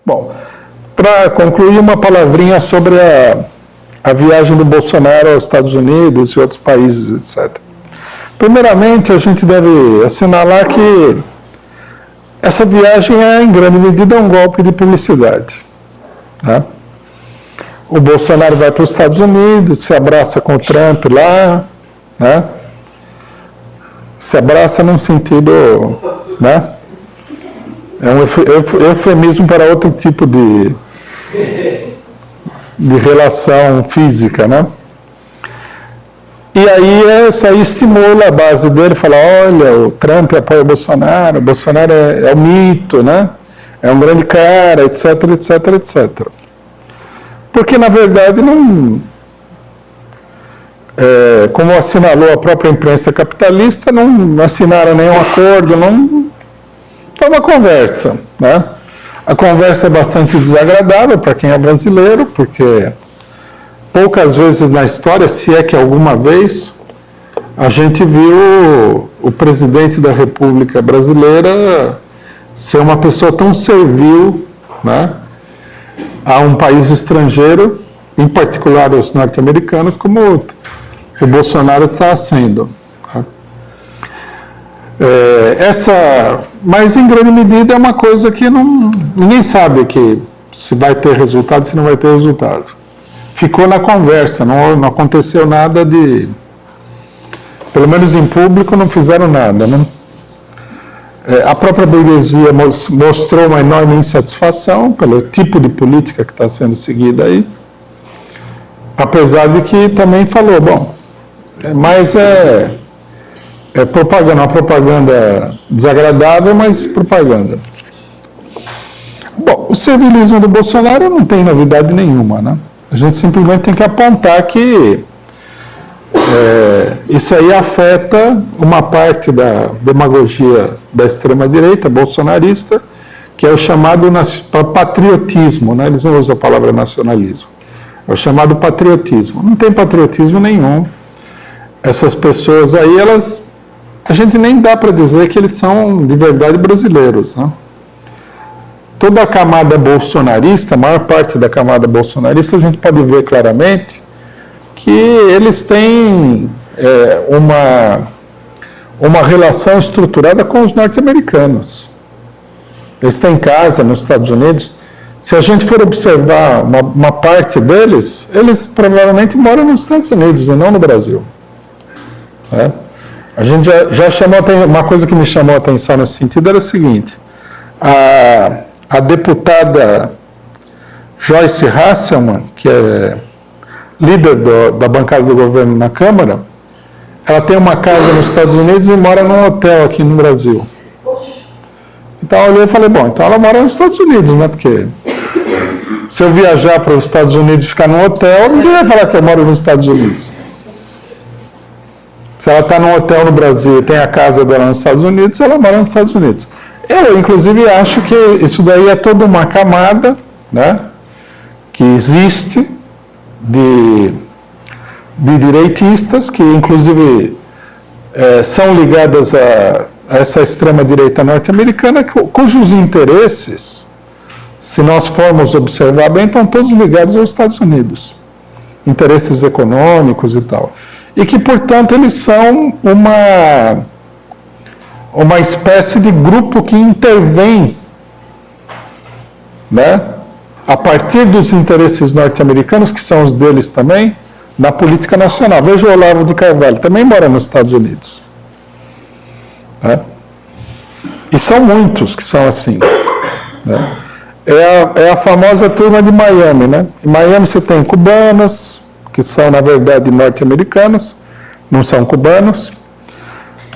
Bom, para concluir, uma palavrinha sobre a viagem do Bolsonaro aos Estados Unidos e outros países, etc. Primeiramente, a gente deve assinalar que essa viagem é, em grande medida, um golpe de publicidade. Né? O Bolsonaro vai para os Estados Unidos, se abraça com o Trump lá, né? Se abraça num sentido, né? É um eufemismo para outro tipo de relação física, né? E aí isso aí estimula a base dele, fala, olha, o Trump apoia o Bolsonaro é um mito, né? É um grande cara, etc, etc, etc. Porque, na verdade, não... como assinalou a própria imprensa capitalista, não assinaram nenhum acordo, não... Foi uma conversa, né? A conversa é bastante desagradável para quem é brasileiro, porque poucas vezes na história, se é que alguma vez, a gente viu o presidente da República Brasileira ser uma pessoa tão servil, né, a um país estrangeiro, em particular os norte-americanos, como o Bolsonaro está sendo. Mas, em grande medida, é uma coisa que ninguém sabe que se vai ter resultado, se não vai ter resultado. Ficou na conversa, não aconteceu nada de... Pelo menos em público não fizeram nada, né? A própria burguesia mostrou uma enorme insatisfação pelo tipo de política que está sendo seguida aí, apesar de que também falou, bom, mas é propaganda, uma propaganda desagradável, mas propaganda. Bom, o servilismo do Bolsonaro não tem novidade nenhuma, né? A gente simplesmente tem que apontar que isso aí afeta uma parte da demagogia da extrema-direita, bolsonarista, que é o chamado patriotismo, né? Eles não usam a palavra nacionalismo. É o chamado patriotismo. Não tem patriotismo nenhum. Essas pessoas aí, a gente nem dá para dizer que eles são de verdade brasileiros, né? Toda a camada bolsonarista, a maior parte da camada bolsonarista, a gente pode ver claramente que eles têm uma relação estruturada com os norte-americanos. Eles têm casa nos Estados Unidos. Se a gente for observar uma parte deles, eles provavelmente moram nos Estados Unidos e não no Brasil. Né? A gente já chamou uma coisa que me chamou a atenção nesse sentido era o seguinte: a deputada Joyce Hasselman, que é líder da bancada do governo na Câmara, ela tem uma casa nos Estados Unidos e mora num hotel aqui no Brasil. Então eu olhei e falei, bom, então ela mora nos Estados Unidos, né? Porque se eu viajar para os Estados Unidos e ficar num hotel, ninguém vai falar que eu moro nos Estados Unidos. Se ela está num hotel no Brasil e tem a casa dela nos Estados Unidos, ela mora nos Estados Unidos. Eu, inclusive, acho que isso daí é toda uma camada, né, que existe de direitistas, que, inclusive, são ligadas a essa extrema-direita norte-americana, cujos interesses, se nós formos observar bem, estão todos ligados aos Estados Unidos. Interesses econômicos e tal. E que, portanto, eles são uma espécie de grupo que intervém, né, a partir dos interesses norte-americanos, que são os deles também, na política nacional. Veja o Olavo de Carvalho, também mora nos Estados Unidos. Né? E são muitos que são assim. Né? É a famosa turma de Miami. Né? Em Miami você tem cubanos, que são, na verdade, norte-americanos, não são cubanos.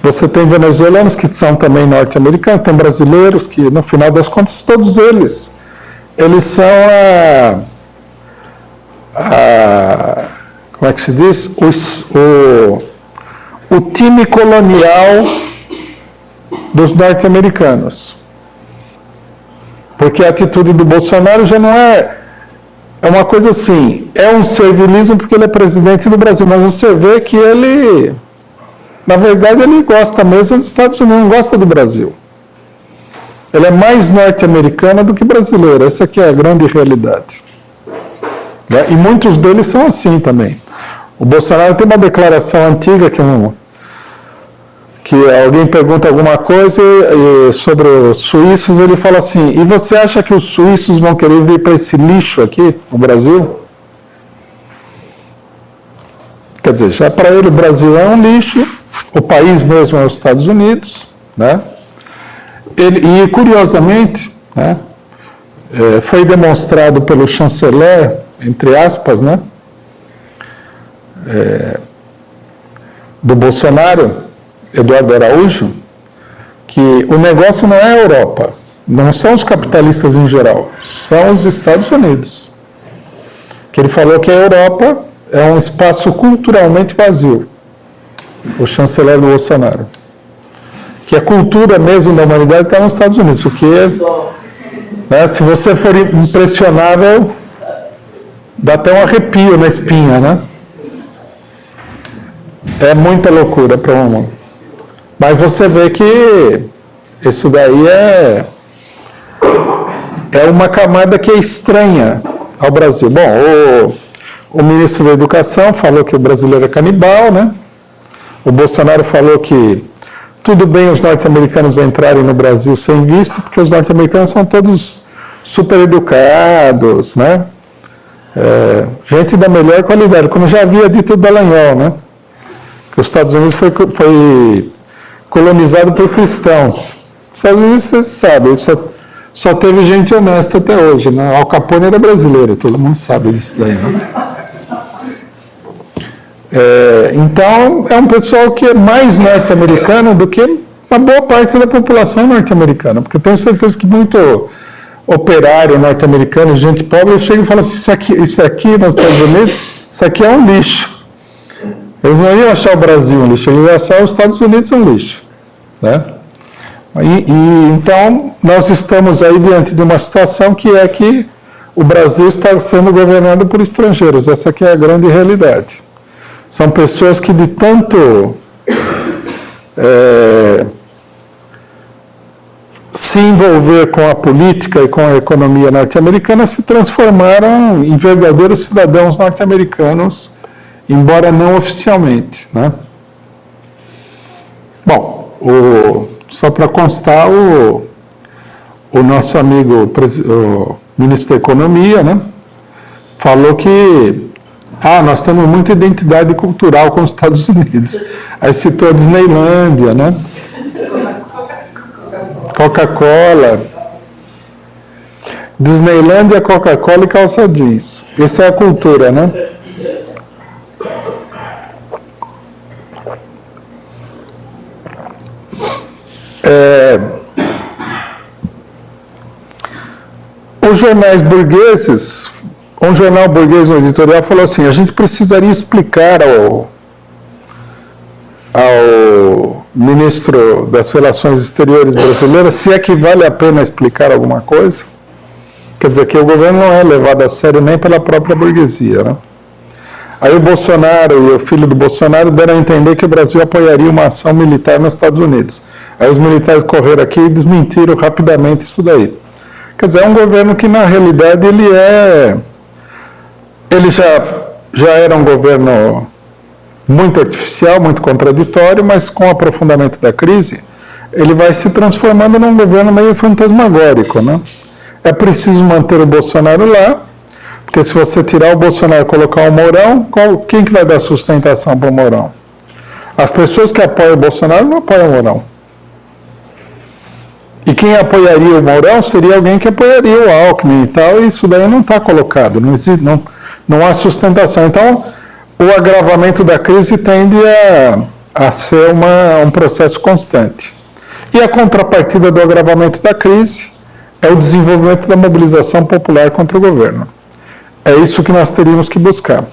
Você tem venezuelanos, que são também norte-americanos, tem brasileiros, que, no final das contas, todos eles são como é que se diz? O time colonial dos norte-americanos. Porque a atitude do Bolsonaro já não é uma coisa assim, é um servilismo porque ele é presidente do Brasil, mas você vê que ele, na verdade, ele gosta mesmo dos Estados Unidos, não gosta do Brasil. ele é mais norte-americano do que brasileiro. Essa aqui é a grande realidade. Né? E muitos deles são assim também. O Bolsonaro tem uma declaração antiga que alguém pergunta alguma coisa sobre os suíços, ele fala assim, e você acha que os suíços vão querer vir para esse lixo aqui no Brasil? Quer dizer, já para ele o Brasil é um lixo, o país mesmo é os Estados Unidos, né? E curiosamente, né, foi demonstrado pelo chanceler, entre aspas, né, do Bolsonaro, Eduardo Araújo, que o negócio não é a Europa, não são os capitalistas em geral, são os Estados Unidos. Que ele falou que a Europa é um espaço culturalmente vazio, o chanceler do Bolsonaro. Que a cultura mesmo da humanidade está nos Estados Unidos, o que né, se você for impressionável, dá até um arrepio na espinha, né? É muita loucura para um mundo. Mas você vê que isso daí é uma camada que é estranha ao Brasil. Bom, o ministro da Educação falou que o brasileiro é canibal, né? O Bolsonaro falou que tudo bem os norte-americanos entrarem no Brasil sem visto, porque os norte-americanos são todos super educados, né? Gente da melhor qualidade, como já havia dito o Dallagnol, né? Que os Estados Unidos foi colonizado por cristãos. Os Estados Unidos, você sabe, só teve gente honesta até hoje, né? Al Capone era brasileiro, todo mundo sabe disso daí, né? Então, é um pessoal que é mais norte-americano do que uma boa parte da população norte-americana, porque eu tenho certeza que muito operário norte-americano, gente pobre, chega e fala assim, isso aqui nos Estados Unidos, isso aqui é um lixo. Eles não iam achar o Brasil um lixo, eles iam achar os Estados Unidos um lixo. Né? Então, nós estamos aí diante de uma situação que é que o Brasil está sendo governado por estrangeiros, essa aqui é a grande realidade. São pessoas que de tanto se envolver com a política e com a economia norte-americana se transformaram em verdadeiros cidadãos norte-americanos, embora não oficialmente. Né? Bom, só para constar, o nosso amigo, o ministro da Economia, né, falou que nós temos muita identidade cultural com os Estados Unidos. Aí citou a Disneylândia, né? Coca-Cola. Disneylândia, Coca-Cola e calça jeans. Essa é a cultura, né? Os jornais burgueses, um jornal burguês no editorial falou assim, a gente precisaria explicar ao ministro das Relações Exteriores brasileiro se é que vale a pena explicar alguma coisa. Quer dizer, que o governo não é levado a sério nem pela própria burguesia, né? Aí o Bolsonaro e o filho do Bolsonaro deram a entender que o Brasil apoiaria uma ação militar nos Estados Unidos. Aí os militares correram aqui e desmentiram rapidamente isso daí. Quer dizer, é um governo que, na realidade, ele já era um governo muito artificial, muito contraditório, mas com o aprofundamento da crise, ele vai se transformando num governo meio fantasmagórico, né? É preciso manter o Bolsonaro lá, porque se você tirar o Bolsonaro e colocar o Mourão, quem que vai dar sustentação para o Mourão? As pessoas que apoiam o Bolsonaro não apoiam o Mourão. E quem apoiaria o Mourão seria alguém que apoiaria o Alckmin e tal, e isso daí não está colocado, não há sustentação. Então, o agravamento da crise tende a ser um processo constante. E a contrapartida do agravamento da crise é o desenvolvimento da mobilização popular contra o governo. É isso que nós teríamos que buscar.